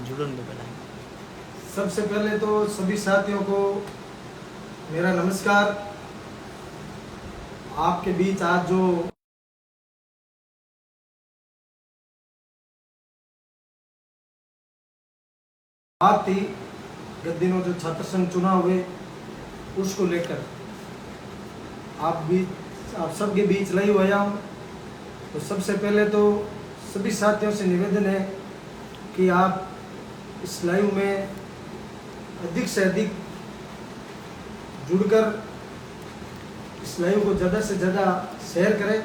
जुड़ेंगे बनाएंगे। सबसे पहले तो सभी साथियों को मेरा नमस्कार। आपके बीच आज जो बात थी, गत दिनों जो छात्र संघ चुनाव हुए उसको लेकर आप सबके बीच लाई हुआ हूँ। तो सबसे पहले तो सभी साथियों से निवेदन है कि आप इस लाइव में अधिक से अधिक जुड़कर इस लाइव को ज़्यादा से ज़्यादा शेयर करें,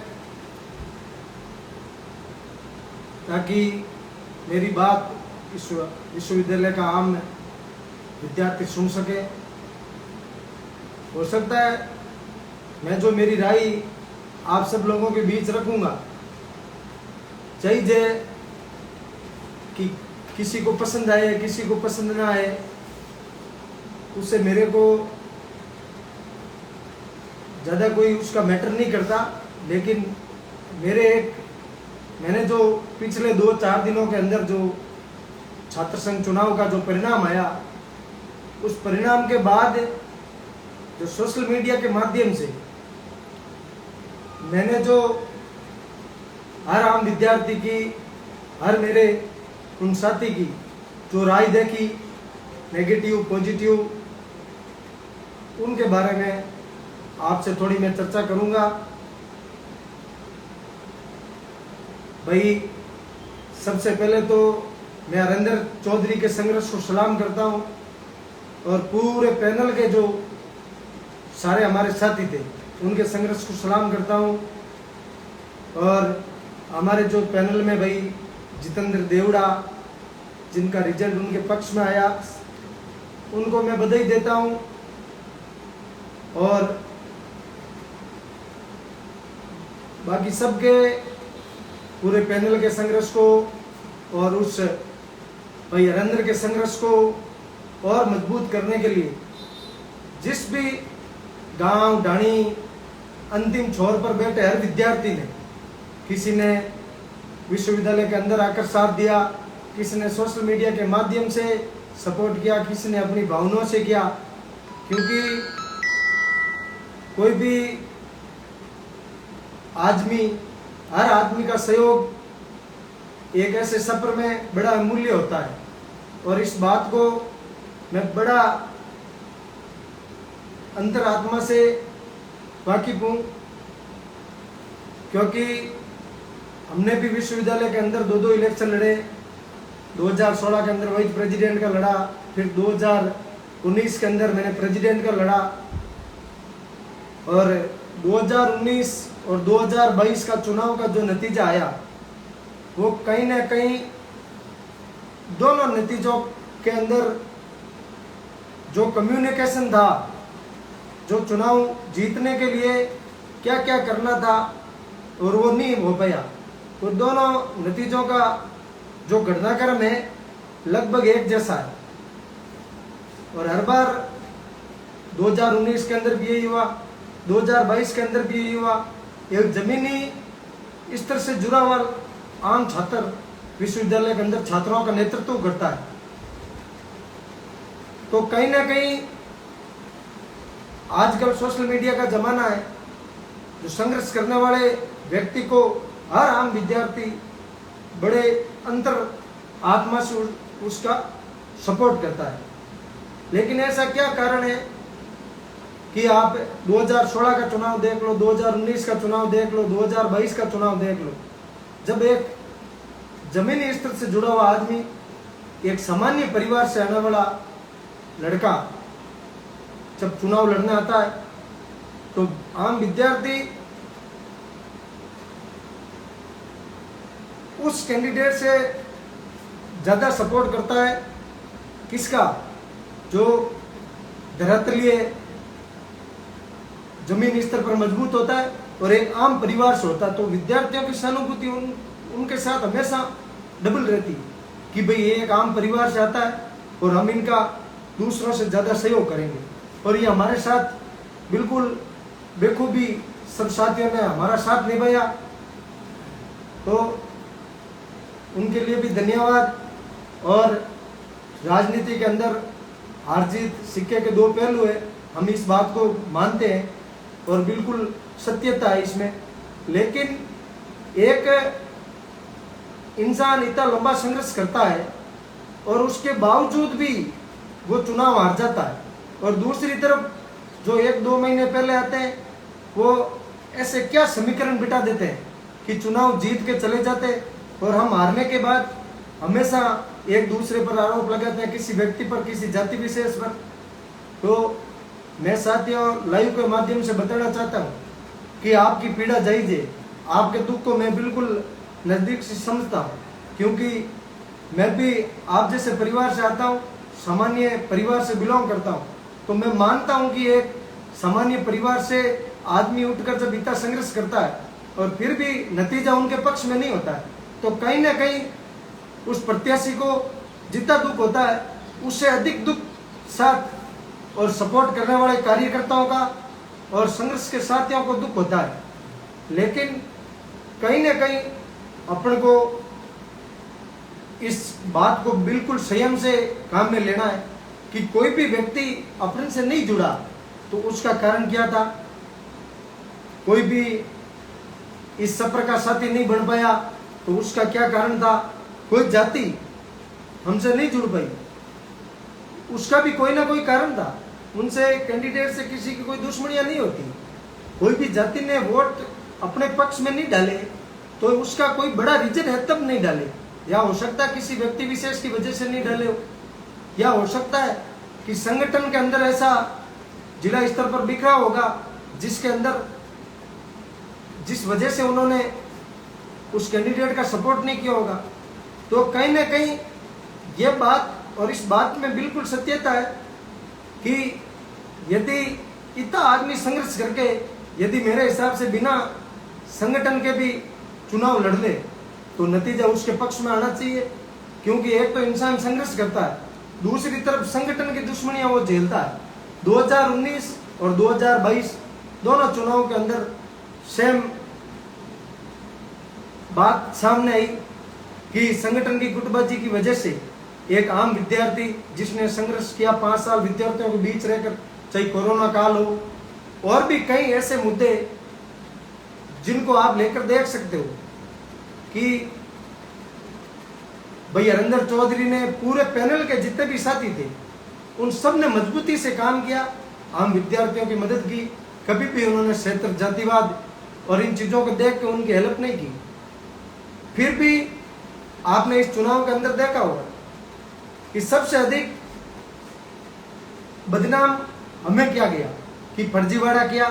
ताकि मेरी बात इस विश्वविद्यालय का आम विद्यार्थी सुन सके। हो सकता है मैं जो मेरी राय आप सब लोगों के बीच रखूंगा, चाहिए कि किसी को पसंद आए किसी को पसंद ना आए, उससे मेरे को ज़्यादा कोई उसका मैटर नहीं करता। लेकिन मैंने जो पिछले 2-4 दिनों के अंदर जो छात्र संघ चुनाव का जो परिणाम आया, उस परिणाम के बाद जो सोशल मीडिया के माध्यम से मैंने जो हर आम विद्यार्थी की, हर मेरे उन साथी की जो राय देखी, नेगेटिव पॉजिटिव, उनके बारे में आपसे थोड़ी मैं चर्चा करूंगा। भाई, सबसे पहले तो मैं हरेंद्र चौधरी के संघर्ष को सलाम करता हूं और पूरे पैनल के जो सारे हमारे साथी थे उनके संघर्ष को सलाम करता हूं। और हमारे जो पैनल में भाई जितेंद्र देवड़ा, जिनका रिजल्ट उनके पक्ष में आया, उनको मैं बधाई देता हूं। और बाकी सबके पूरे पैनल के संघर्ष को और उस भाई हरेंद्र के संघर्ष को और मजबूत करने के लिए जिस भी गांव ढाणी अंतिम छोर पर बैठे हर विद्यार्थी ने, किसी ने विश्वविद्यालय के अंदर आकर साथ दिया, किसी ने सोशल मीडिया के माध्यम से सपोर्ट किया, किसी ने अपनी भावनाओं से किया। क्योंकि कोई भी हर आदमी का सहयोग एक ऐसे सफर में बड़ा अमूल्य होता है। और इस बात को मैं बड़ा अंतरात्मा से वाकिफ हूँ, क्योंकि हमने भी विश्वविद्यालय के अंदर 2 इलेक्शन लड़े। 2016 के अंदर वाइस प्रेसिडेंट का लड़ा, फिर 2019 के अंदर मैंने प्रेसिडेंट का लड़ा। और 2019 और 2022 का चुनाव का जो नतीजा आया, वो कहीं ना कहीं दोनों नतीजों के अंदर जो कम्युनिकेशन था, जो चुनाव जीतने के लिए क्या क्या करना था और वो नहीं हो पाया, तो दोनों नतीजों का जो घटनाक्रम है लगभग एक जैसा है। और हर बार 2019 के अंदर भी यही हुआ, 2022 के अंदर भी यही हुआ। एक जमीनी स्तर से जुड़ा हुआ आम छात्र विश्वविद्यालय के अंदर छात्रों का नेतृत्व करता है। तो कहीं ना कहीं आजकल सोशल मीडिया का जमाना है, जो संघर्ष करने वाले व्यक्ति को हर आम विद्यार्थी बड़े अंतर आत्मा से उसका सपोर्ट करता है। लेकिन ऐसा क्या कारण है कि आप 2016 का चुनाव देख लो, 2019 का चुनाव देख लो, 2022 का चुनाव देख लो, जब एक जमीनी स्तर से जुड़ा हुआ आदमी, एक सामान्य परिवार से आने वाला लड़का जब चुनाव लड़ने आता है, तो आम विद्यार्थी उस कैंडिडेट से ज्यादा सपोर्ट करता है। किसका? जो धरातलीय जमीन स्तर पर मजबूत होता है और एक आम परिवार से होता है। तो विद्यार्थियों की सहानुभूति उनके साथ हमेशा डबल रहती है कि भाई ये एक आम परिवार से आता है और हम इनका दूसरों से ज्यादा सहयोग करेंगे। और ये हमारे साथ बिल्कुल बेखूबी सब साथियों ने हमारा साथ निभाया, तो उनके लिए भी धन्यवाद। और राजनीति के अंदर हार जीत सिक्के के दो पहलू है, हम इस बात को मानते हैं और बिल्कुल सत्यता है इसमें। लेकिन एक इंसान इतना लंबा संघर्ष करता है और उसके बावजूद भी वो चुनाव हार जाता है, और दूसरी तरफ जो 1-2 महीने पहले आते हैं वो ऐसे क्या समीकरण बिठा देते हैं कि चुनाव जीत के चले जाते, और हम हारने के बाद हमेशा एक दूसरे पर आरोप लगाते हैं, किसी व्यक्ति पर, किसी जाति विशेष पर। तो मैं साथियों लाइव के माध्यम से बताना चाहता हूँ कि आपकी पीड़ा जायज़ है, आपके दुख को मैं बिल्कुल नज़दीक से समझता हूँ, क्योंकि मैं भी आप जैसे परिवार से आता हूँ, सामान्य परिवार से बिलोंग करता हूँ। तो मैं मानता हूँ कि एक सामान्य परिवार से आदमी उठकर जब इतना संघर्ष करता है और फिर भी नतीजा उनके पक्ष में नहीं होता है, तो कहीं ना कहीं उस प्रत्याशी को जितना दुख होता है उससे अधिक दुख साथ और सपोर्ट करने वाले कार्यकर्ताओं का और संघर्ष के साथियों को दुख होता है। लेकिन कहीं ना कहीं अपन को इस बात को बिल्कुल संयम से काम में लेना है कि कोई भी व्यक्ति अपन से नहीं जुड़ा तो उसका कारण क्या था, कोई भी इस सफर का साथी नहीं बन पाया तो उसका क्या कारण था, कोई जाति हमसे नहीं जुड़ पाई उसका भी कोई ना कोई कारण था, उनसे कैंडिडेट से किसी की कोई दुश्मनियां नहीं होती, कोई भी जाति ने वोट अपने पक्ष में नहीं डाले तो उसका कोई बड़ा रीजन है तब नहीं डाले, या हो सकता है किसी व्यक्ति विशेष की वजह से नहीं डाले हो, या हो सकता है कि संगठन के अंदर ऐसा जिला स्तर पर बिखरा होगा जिसके अंदर जिस वजह से उन्होंने उस कैंडिडेट का सपोर्ट नहीं किया होगा। तो कहीं ना कहीं ये बात और इस बात में बिल्कुल सत्यता है कि यदि इतना आदमी संघर्ष करके यदि मेरे हिसाब से बिना संगठन के भी चुनाव लड़ ले तो नतीजा उसके पक्ष में आना चाहिए, क्योंकि एक तो इंसान संघर्ष करता है, दूसरी तरफ संगठन की दुश्मनियां वो झेलता है। 2019 और 2022 दोनों चुनाव के अंदर सेम बात सामने आई कि संगठन की गुटबाजी की वजह से एक आम विद्यार्थी जिसने संघर्ष किया 5 साल विद्यार्थियों के बीच रहकर, चाहे कोरोना काल हो और भी कई ऐसे मुद्दे जिनको आप लेकर देख सकते हो कि भाई हरिंदर चौधरी ने पूरे पैनल के जितने भी साथी थे उन सब ने मजबूती से काम किया, आम विद्यार्थियों की मदद की, कभी भी उन्होंने क्षेत्र जातिवाद और इन चीजों को देख के उनकी हेल्प नहीं की। फिर भी आपने इस चुनाव के अंदर देखा होगा कि सबसे अधिक बदनाम हमें किया गया कि फर्जीवाड़ा किया,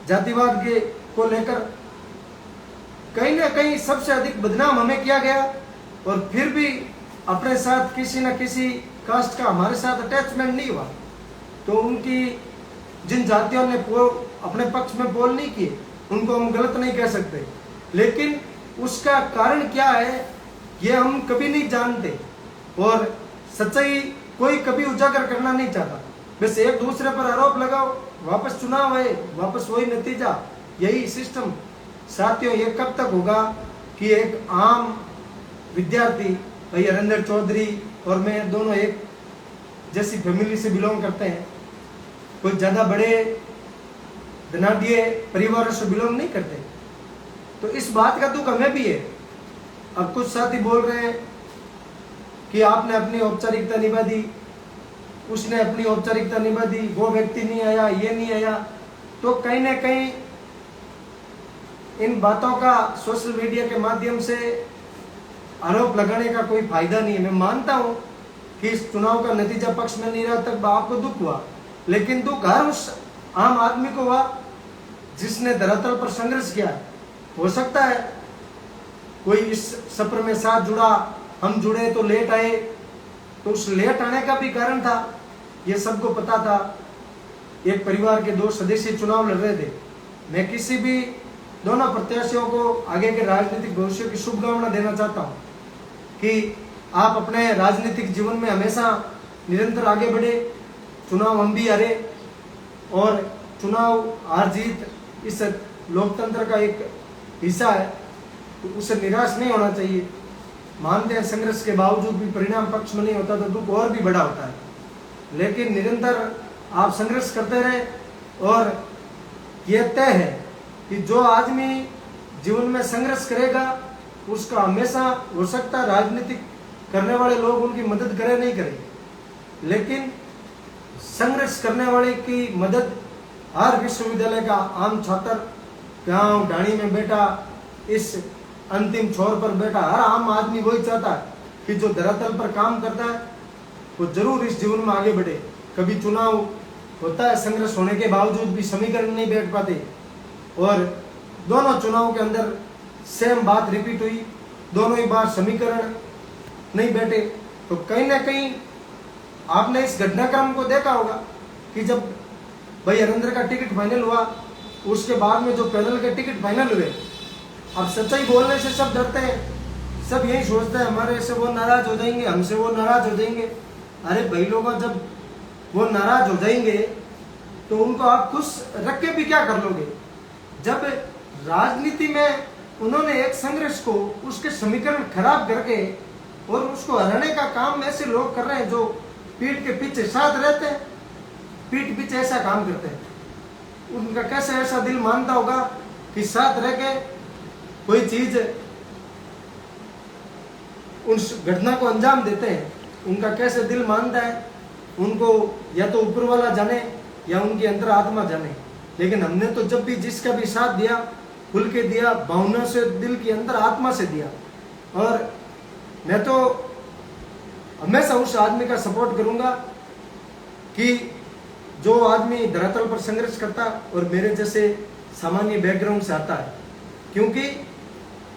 जातिवाद के को लेकर कहीं ना कहीं सबसे अधिक बदनाम हमें किया गया, और फिर भी अपने साथ किसी न किसी कास्ट का हमारे साथ अटैचमेंट नहीं हुआ, तो उनकी जिन जातियों ने अपने पक्ष में पोल नहीं किए उनको हम गलत नहीं कह सकते, लेकिन उसका कारण क्या है ये हम कभी नहीं जानते और सच्चाई कोई कभी उजागर करना नहीं चाहता। बस एक दूसरे पर आरोप लगाओ, वापस चुनाव आए, वापस वही नतीजा, यही सिस्टम। साथियों ये कब तक होगा कि एक आम विद्यार्थी, भाई हरिंदर चौधरी और मैं दोनों एक जैसी फैमिली से बिलोंग करते हैं, कोई ज़्यादा बड़े धनाढ्य परिवारों से बिलोंग नहीं करते, तो इस बात का दुख हमें भी है। अब कुछ साथी बोल रहे हैं कि आपने अपनी औपचारिकता निभा दी, उसने अपनी औपचारिकता निभा दी, वो व्यक्ति नहीं आया, ये नहीं आया, तो कहीं ना कहीं इन बातों का सोशल मीडिया के माध्यम से आरोप लगाने का कोई फायदा नहीं है। मैं मानता हूं कि इस चुनाव का नतीजा पक्ष में नहीं रहा तक आपको दुख हुआ, लेकिन दुख हर उस आम आदमी को हुआ जिसने धरातल पर संघर्ष किया। हो सकता है कोई इस सफर में साथ जुड़ा, हम जुड़े तो लेट आए, तो उस लेट आने का भी कारण था, ये सबको पता था। एक परिवार के 2 सदस्य चुनाव लड़ रहे थे। मैं किसी भी दोनों प्रत्याशियों को आगे के राजनीतिक भविष्य की शुभकामना देना चाहता हूं कि आप अपने राजनीतिक जीवन में हमेशा निरंतर आगे बढ़े। चुनाव हम भी हारे और चुनाव हार जीत इस लोकतंत्र का एक हिस्सा है, तो उससे निराश नहीं होना चाहिए। मानते हैं संघर्ष के बावजूद भी परिणाम पक्ष में नहीं होता तो दुख और भी बड़ा होता है, लेकिन निरंतर आप संघर्ष करते रहे और यह तय है कि जो आदमी जीवन में संघर्ष करेगा उसका हमेशा हो सकता है राजनीतिक करने वाले लोग उनकी मदद करें नहीं करें, लेकिन संघर्ष करने वाले की मदद हर विश्वविद्यालय का आम छात्र गांव ढाणी में बैठा इस अंतिम छोर पर बैठा हर आम आदमी वही चाहता है कि जो धरातल पर काम करता है वो जरूर इस जीवन में आगे बढ़े। कभी चुनाव होता है, संघर्ष होने के बावजूद भी समीकरण नहीं बैठ पाते और दोनों चुनाव के अंदर सेम बात रिपीट हुई, दोनों ही बार समीकरण नहीं बैठे। तो कहीं ना कहीं आपने इस घटनाक्रम को देखा होगा कि जब भाई हरेंद्र का टिकट फाइनल हुआ उसके बाद में जो पैनल के टिकट फाइनल हुए, अब सच्चाई बोलने से सब डरते हैं, सब यही सोचते हैं हमारे से वो नाराज हो जाएंगे, हमसे वो नाराज हो जाएंगे। अरे भाई लोगों, जब वो नाराज हो जाएंगे तो उनको आप खुश रख के भी क्या कर लोगे? जब राजनीति में उन्होंने एक संघर्ष को उसके समीकरण खराब करके और उसको हराने का काम ऐसे लोग कर रहे हैं जो पीठ के पीछे साथ रहते हैं, पीठ पीछे ऐसा काम करते हैं, उनका कैसे ऐसा दिल मानता होगा कि साथ रह के कोई चीज उस घटना को अंजाम देते हैं, उनका कैसे दिल मानता है उनको या तो ऊपर वाला जाने या उनकी अंतर आत्मा जाने। लेकिन हमने तो जब भी जिसका भी साथ दिया खुल के दिया, भावना से, दिल की अंदर आत्मा से दिया। और मैं तो हमेशा उस आदमी का सपोर्ट करूंगा कि जो आदमी धरातल पर संघर्ष करता और मेरे जैसे सामान्य बैकग्राउंड से आता है। क्योंकि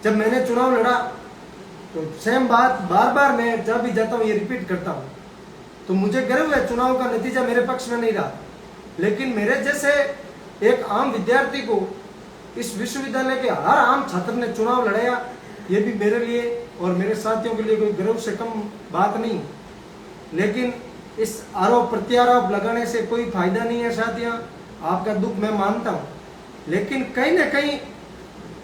जब मैंने चुनाव लड़ा तो सेम बात बार बार मैं जब भी जाता हूँ ये रिपीट करता हूँ, तो मुझे गर्व है चुनाव का नतीजा मेरे पक्ष में नहीं रहा, लेकिन मेरे जैसे एक आम विद्यार्थी को इस विश्वविद्यालय के हर आम छात्र ने चुनाव लड़ाया, ये भी मेरे लिए और मेरे साथियों के लिए कोई गर्व से कम बात नहीं। लेकिन इस आरोप प्रत्यारोप लगाने से कोई फायदा नहीं है साथियों, आपका दुख मैं मानता हूँ, लेकिन कहीं ना कहीं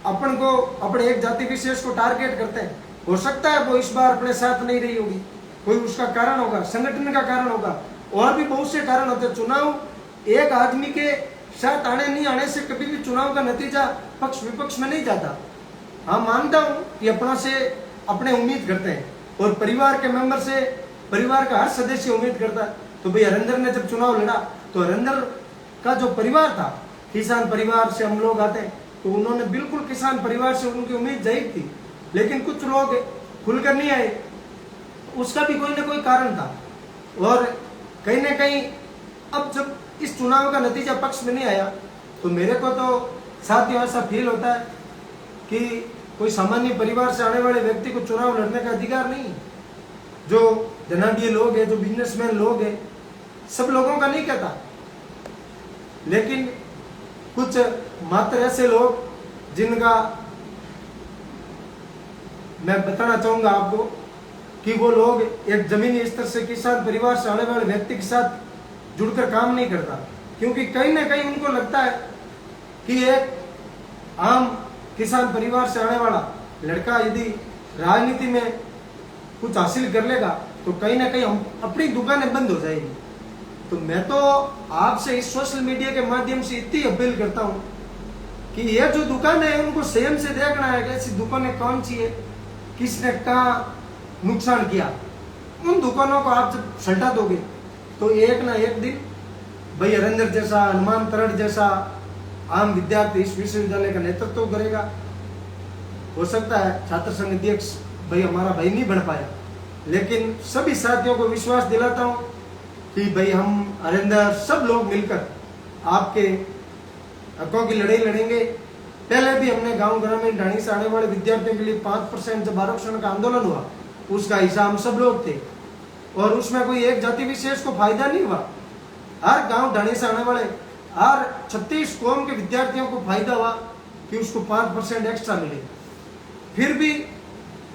अपन को अपने एक जाति विशेष को टारगेट करते हैं। हो सकता है वो इस बार अपने साथ नहीं रही होगी, कोई उसका कारण होगा, संगठन का कारण होगा, और भी बहुत से कारण होते हैं। चुनाव एक आदमी के साथ आने नहीं आने से कभी भी चुनाव का नतीजा पक्ष विपक्ष में नहीं जाता। हाँ, मानता हूँ कि अपना से अपने उम्मीद करते हैं और परिवार के मेंबर से परिवार का हर सदस्य उम्मीद करता है। तो भाई हरेंद्र ने जब चुनाव लड़ा तो हरेंद्र का जो परिवार था, किसान परिवार से हम लोग आते हैं, तो उन्होंने बिल्कुल किसान परिवार से उनकी उम्मीद जाहिर थी, लेकिन कुछ लोग खुलकर नहीं आए, उसका भी कोई ना कोई कारण था। और कहीं ना कहीं अब जब इस चुनाव का नतीजा पक्ष में नहीं आया तो मेरे को तो साथियों ऐसा फील होता है कि कोई सामान्य परिवार से आने वाले व्यक्ति को चुनाव लड़ने का अधिकार नहीं। जो धनाढ्य लोग हैं, जो बिजनेसमैन लोग हैं, सब लोगों का नहीं कहता, लेकिन कुछ मात्र ऐसे लोग जिनका मैं बताना चाहूंगा आपको कि वो लोग एक जमीनी स्तर से किसान परिवार से आने वाले व्यक्ति के साथ जुड़कर काम नहीं करता, क्योंकि कहीं ना कहीं उनको लगता है कि एक आम किसान परिवार से आने वाला लड़का यदि राजनीति में कुछ हासिल कर लेगा तो कहीं ना कहीं हम अपनी दुकानें बंद हो जाएगी। तो मैं तो आपसे इस सोशल मीडिया के माध्यम से इतनी अपील करता हूं कि ये जो दुकान है उनको संयम से देखना है कि ऐसी दुकानें कौन सी है, किसने कहाँ नुकसान किया। उन दुकानों को आप जब सल्टा दोगे तो एक ना एक दिन भाई हरेंद्र जैसा, हनुमान तरड़ जैसा आम विद्यार्थी इस विश्वविद्यालय का नेतृत्व करेगा। हो सकता है छात्र संघ अध्यक्ष भाई हमारा भाई नहीं बन पाया, लेकिन सभी साथियों को विश्वास दिलाता हूं कि भाई हम हरेंद्र सब लोग मिलकर आपके हकों की लड़ाई लड़ेंगे। पहले भी हमने गांव ग्रामीण ढाणी से आने वाले विद्यार्थियों के लिए 5% जब आरक्षण का आंदोलन हुआ उसका हिस्सा हम सब लोग थे, और उसमें कोई एक जाति विशेष को फायदा नहीं हुआ। हर गांव ढाणी से आने वाले हर 36 कौम के विद्यार्थियों को फायदा हुआ कि उसको 5% एक्स्ट्रा मिले। फिर भी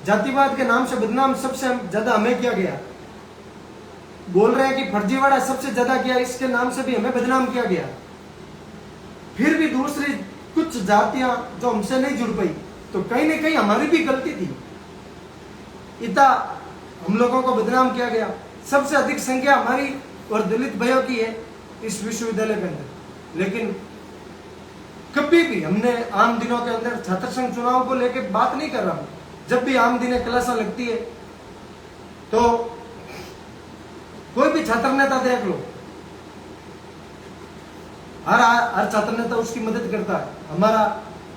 जातिवाद के नाम से बदनाम सबसे ज्यादा हमें किया गया। बोल रहे हैं कि फर्जीवाड़ा सबसे ज्यादा किया, इसके नाम से भी हमें बदनाम किया गया। फिर भी दूसरी कुछ जातियां जो हमसे नहीं जुड़ पाई, तो कहीं ना कहीं हमारी भी गलती थी। इतना हम लोगों को बदनाम किया गया। सबसे अधिक संख्या हमारी और दलित भाइयों की है इस विश्वविद्यालय के अंदर। लेकिन कभी भी हमने आम दिनों के अंदर छात्र संघ चुनाव को लेकर बात नहीं कर रहा हूं। जब भी आम दिन क्लासा लगती है तो कोई भी छात्र नेता देख लो, हर छात्र नेता उसकी मदद करता है।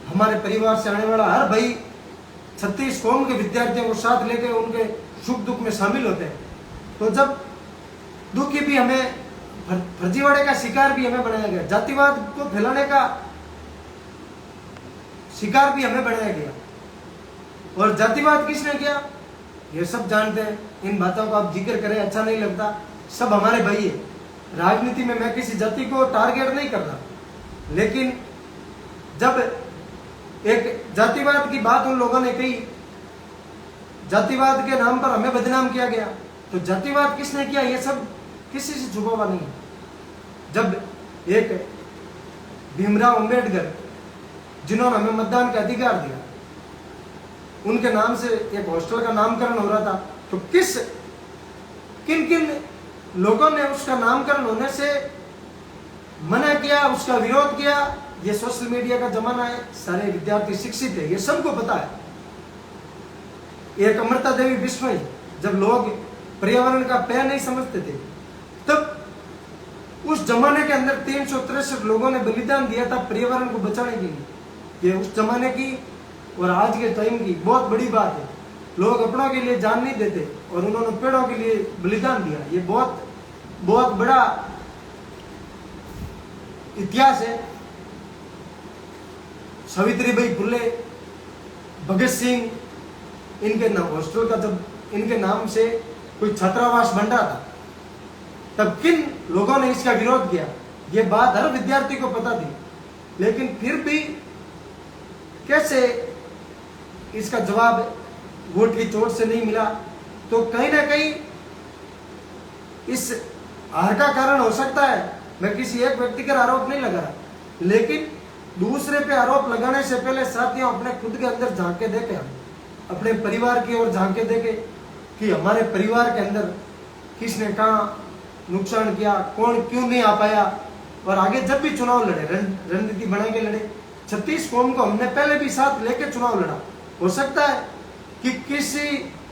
हमारे परिवार से आने वाला हर भाई 36 कौम के विद्यार्थियों को साथ लेकर उनके सुख दुख में शामिल होते हैं। तो जब दुखी भी हमें, फर्जीवाड़े का शिकार भी हमें बनाया गया, जातिवाद को फैलाने का शिकार भी हमें बनाया गया। और जातिवाद किसने किया ये सब जानते हैं। इन बातों का आप जिक्र करें अच्छा नहीं लगता, सब हमारे भाई है। राजनीति में मैं किसी जाति को टारगेट नहीं कर रहा, लेकिन जब एक जातिवाद की बात उन लोगों ने कही, जातिवाद के नाम पर हमें बदनाम किया गया, तो जातिवाद किसने किया ये सब किसी से छुपा हुआ नहीं है। जब एक भीमराव अंबेडकर जिन्होंने हमें मतदान का अधिकार दिया, उनके नाम से एक हॉस्टल का नामकरण हो रहा था, तो किन किन लोगों ने उसका नामकरण होने से मना किया, उसका विरोध किया। ये सोशल मीडिया का जमाना है, सारे विद्यार्थी शिक्षित है, ये सबको पता है। एक अमृता देवी बिश्नोई, जब लोग पर्यावरण का प्यार नहीं समझते थे, तब उस जमाने के अंदर 363 लोगों ने बलिदान दिया था पर्यावरण को बचाने के लिए। ये उस जमाने की और आज के टाइम की बहुत बड़ी बात है। लोग अपनों के लिए जान नहीं देते और उन्होंने पेड़ों के लिए बलिदान दिया। ये बहुत बहुत बड़ा इतिहास है। सावित्रीबाई फुले, भगत सिंह, इनके नाम हॉस्टल का जब इनके नाम से कोई छात्रावास बन रहा था, तब किन लोगों ने इसका विरोध किया, ये बात हर विद्यार्थी को पता थी। लेकिन फिर भी कैसे इसका जवाब वोट की चोट से नहीं मिला, तो कहीं ना कहीं इस हार का कारण हो सकता है। मैं किसी एक व्यक्ति का आरोप नहीं लगा रहा, लेकिन दूसरे पे आरोप लगाने से पहले साथियों अपने खुद के अंदर झांक के देखें, अपने परिवार की ओर झांक के देखें कि हमारे परिवार के अंदर किसने कहाँ नुकसान किया, कौन क्यों नहीं आ पाया। और आगे जब भी चुनाव लड़े, रणनीति बना के लड़े। 36 कौम को हमने पहले भी साथ लेके चुनाव लड़ा। हो सकता है कि किसी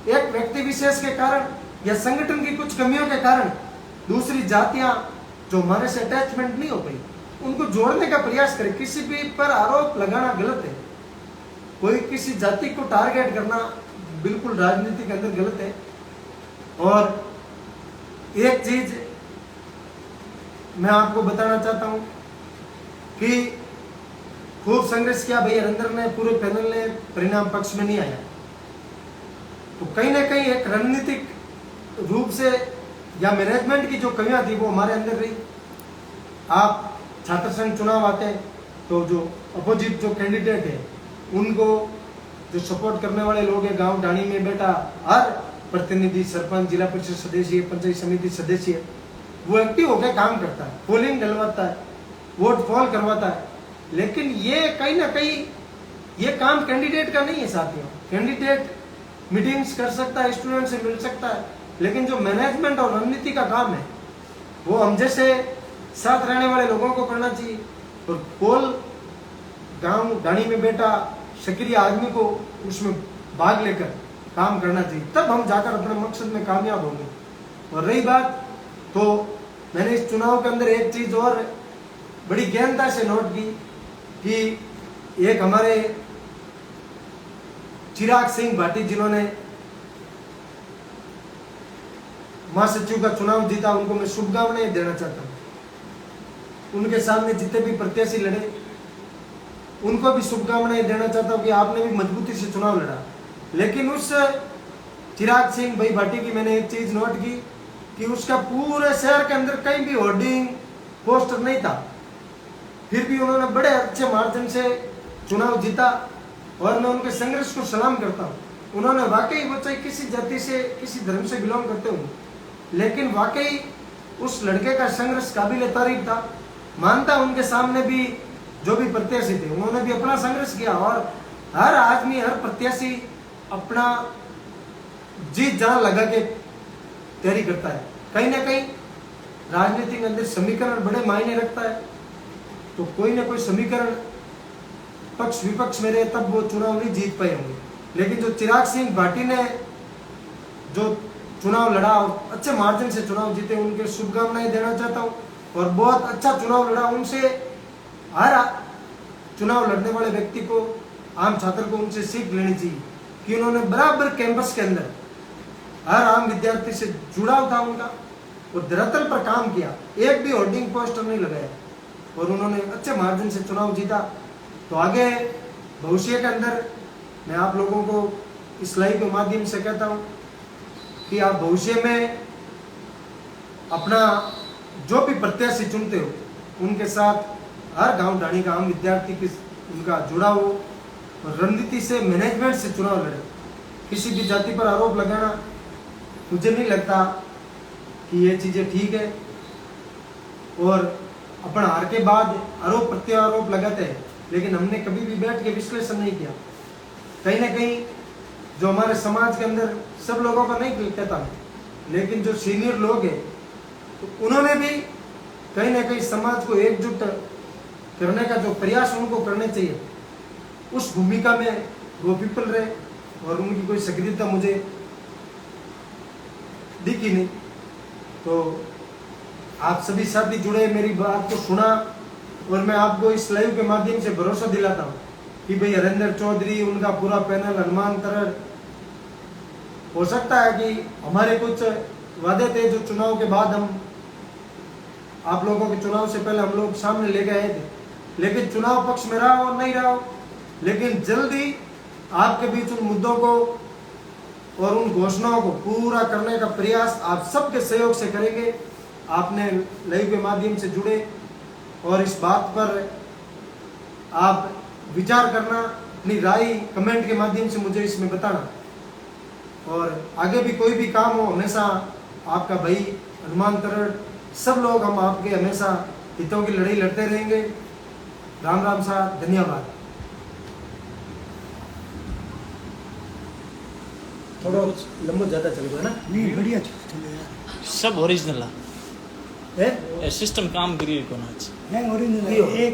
एक व्यक्ति विशेष के कारण या संगठन की कुछ कमियों के कारण दूसरी जातियां जो हमारे से अटैचमेंट नहीं हो पाई, उनको जोड़ने का प्रयास करें। किसी भी पर आरोप लगाना गलत है, कोई किसी जाति को टारगेट करना बिल्कुल राजनीति के अंदर गलत है। और एक चीज मैं आपको बताना चाहता हूं कि खूब संघर्ष किया भैया रंदर ने, पूरे पैनल ने, परिणाम पक्ष में नहीं आया। तो कहीं ना कहीं एक रणनीतिक रूप से या मैनेजमेंट की जो कमियां थी वो हमारे अंदर रही। आप छात्र संघ चुनाव आते हैं तो जो अपोजिट जो कैंडिडेट है उनको जो सपोर्ट करने वाले लोग हैं, गांव ढाणी में बैठा हर प्रतिनिधि, सरपंच, जिला परिषद सदस्य, पंचायत समिति सदस्य, वो एक्टिव होकर काम करता है, पोलिंग डलवाता है, वोट फॉल करवाता है। लेकिन ये कहीं ना कहीं ये काम कैंडिडेट का नहीं है साथियों। कैंडिडेट मीटिंग्स कर सकता है, स्टूडेंट से मिल सकता है, लेकिन जो मैनेजमेंट और रणनीति का काम है वो हम जैसे साथ रहने वाले लोगों को करना चाहिए। और पोल गांव ढाणी में बैठा सक्रिय आदमी को उसमें भाग लेकर काम करना चाहिए, तब हम जाकर अपने मकसद में कामयाब होंगे। और रही बात, तो मैंने इस चुनाव के अंदर एक चीज और बड़ी गहनता से नोट की कि एक हमारे चिराग सिंह भाटी जिन्होंने महासचिव का चुनाव जीता, उनको मैं शुभकामनाएं देना चाहता हूं। उनके सामने जितने भी प्रत्याशी लड़े उनको भी शुभकामनाएं देना चाहता हूं कि आपने भी मजबूती से चुनाव लड़ा। लेकिन उस चिराग सिंह भाई भाटी की मैंने एक चीज नोट की कि उसका पूरे शहर के अंदर कहीं भी होर्डिंग पोस्टर नहीं था, फिर भी उन्होंने बड़े अच्छे मार्जिन से चुनाव जीता और मैं उनके संघर्ष को सलाम करता हूं। उन्होंने वाकई, वो चाहे किसी जाति से, किसी धर्म से बिलोंग करते हों, लेकिन वाकई उस लड़के का संघर्ष काबिल तारीफ था। मानता उनके सामने भी जो भी प्रत्याशी थे उन्होंने भी अपना संघर्ष किया और हर आदमी, हर प्रत्याशी अपना जी जान लगा के तैयारी करता है। कहीं ना कहीं राजनीति के अंदर समीकरण बड़े मायने रखता है, तो कोई ना कोई समीकरण पक्ष विपक्ष में रहे तब वो चुनाव नहीं जीत पाए होंगे। लेकिन जो चिराग सिंह भाटी ने जो चुनाव लड़ा और अच्छे मार्जिन से चुनाव जीते, उनके शुभकामनाएं देना चाहता हूँ। और बहुत अच्छा चुनाव लड़ा, उनसे हर चुनाव लड़ने वाले व्यक्ति को, आम छात्र को उनसे सीख लेनी चाहिए कि उन्होंने बराबर कैंपस के अंदर हर आम विद्यार्थी से जुड़ाव था उनका और धरातल पर काम किया, एक भी होर्डिंग पोस्टर नहीं लगाया और उन्होंने अच्छे मार्जिन से चुनाव जीता। तो आगे भविष्य के अंदर मैं आप लोगों को इस लाइव के माध्यम से कहता हूँ कि आप भविष्य में अपना जो भी प्रत्याशी चुनते हो उनके साथ हर गांव ढाणी का आम विद्यार्थी की उनका जुड़ाव हो और रणनीति से, मैनेजमेंट से चुनाव लड़े। किसी भी जाति पर आरोप लगाना मुझे नहीं लगता कि ये चीज़ें ठीक है। और अपन हार के बाद आरोप प्रत्यारोप लगाते हैं, लेकिन हमने कभी भी बैठ के विश्लेषण नहीं किया। कहीं ना कहीं जो हमारे समाज के अंदर सब लोगों का नहीं कहता मैं, लेकिन जो सीनियर लोग हैं तो उन्होंने भी कहीं ना कहीं समाज को एकजुट करने का जो प्रयास उनको करने चाहिए, उस भूमिका में वो विफल रहे और उनकी कोई सक्रियता मुझे दिखी नहीं। तो आप सभी साथी जुड़े, मेरी बात को सुना और मैं आपको इस लाइव के माध्यम से भरोसा दिलाता हूँ कि भाई हरेंद्र चौधरी, उनका पूरा पैनल, हनुमान तरड़, हो सकता है कि हमारे कुछ वादे थे जो चुनाव के बाद हम आप लोगों के चुनाव से पहले हम लोग सामने लेके आए थे, लेकिन चुनाव पक्ष में रहा हो नहीं रहा हो, लेकिन जल्दी आपके बीच उन मुद्दों को और उन घोषणाओं को पूरा करने का प्रयास आप सबके सहयोग से करेंगे। आपने लाइव के माध्यम से जुड़े और इस बात पर आप विचार करना, अपनी राय कमेंट के माध्यम से मुझे इसमें बताना। और आगे भी कोई भी काम हो, हमेशा आपका भाई हनुमान तरड़, सब लोग हम आपके हमेशा हितों की लड़ाई लड़ते रहेंगे। राम राम सा, धन्यवाद। थोड़ा लंबा ज़्यादा चल गया ना? नहीं, बढ़िया चलेगा। सब ओरिजिनल है सिस्टम काम करिए कोना नहीं, ओरिजिनल है।